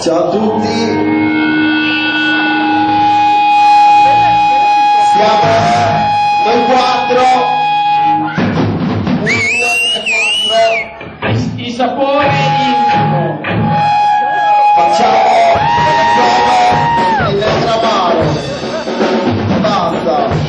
Ciao a tutti, siamo noi quattro, 1, 2, 3, 4, I sapori intimo. facciamo le prove e le gramare, basta.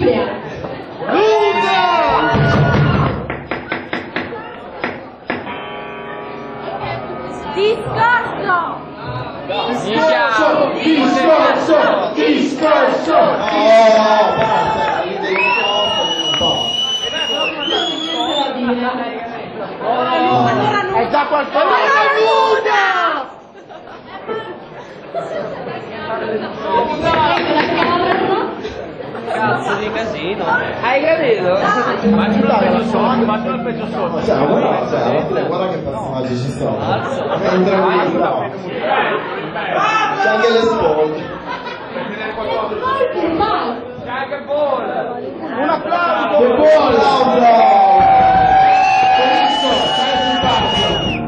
Bibbia. Discorso! Discorso! Oh, basta, lì devi un po'. È già qualcosa! Cazzo di casino! Hai capito? Faccio il peggio sotto. Cioè, guarda che personaggi ci sono. Entra qui, no. C'è anche le spoglie. Un applauso! Che buon applauso!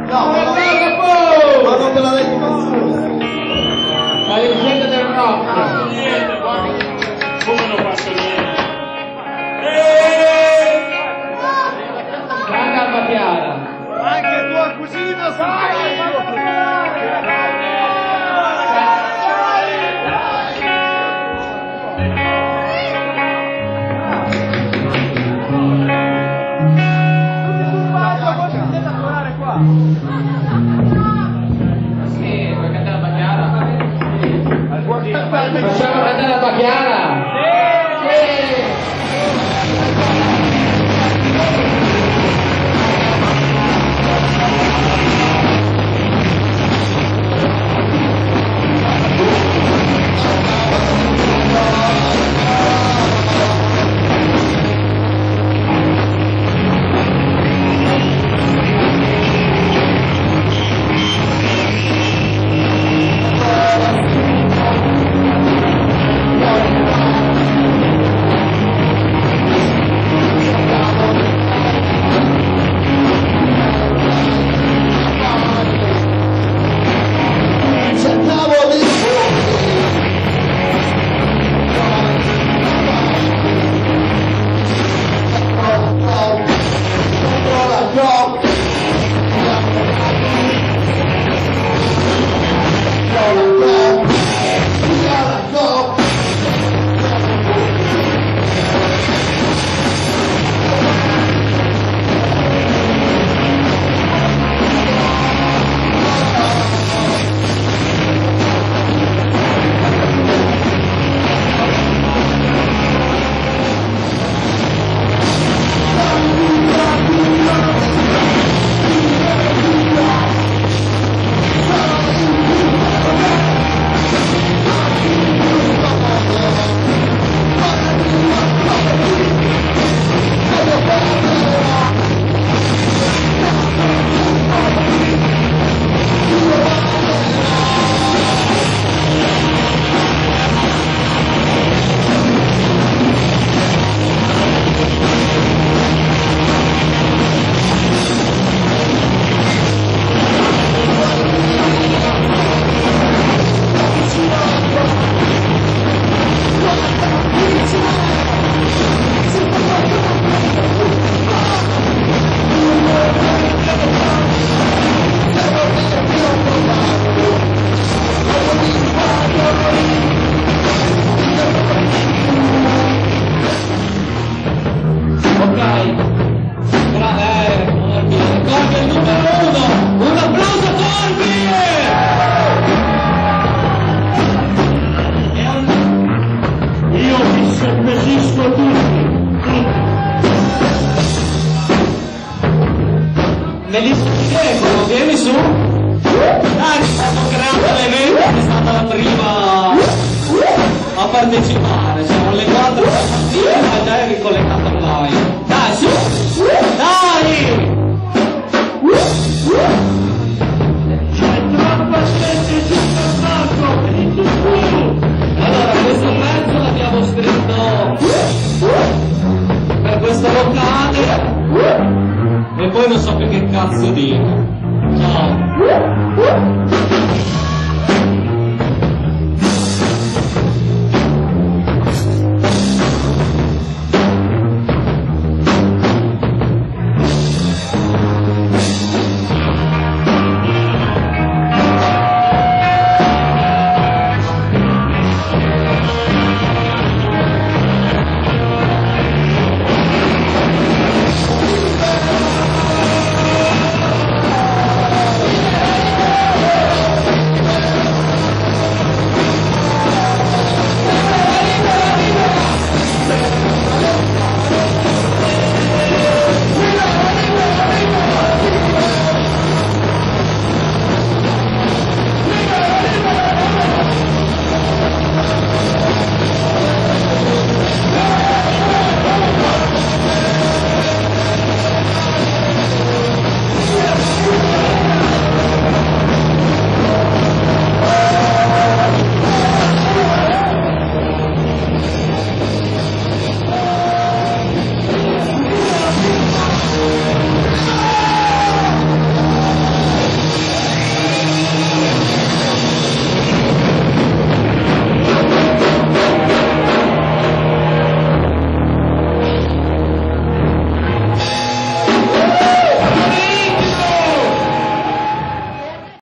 No, ma non te l'ha detto nessuno. La leggenda del rock! Come non faccio niente? Grande Alba Chiara! Anche tua cugina sai! Sì, vuoi cantare Alba Chiara? Facciamo cantare Alba Chiara? Telefono, vieni su. Dai, stiamo creando l'evento, è stata la prima a partecipare. Siamo alle 4 ma già è ricollegato online. Dai, su! Dai! Allora, questo pezzo l'abbiamo scritto per questo locale e poi non so più che cazzo dire.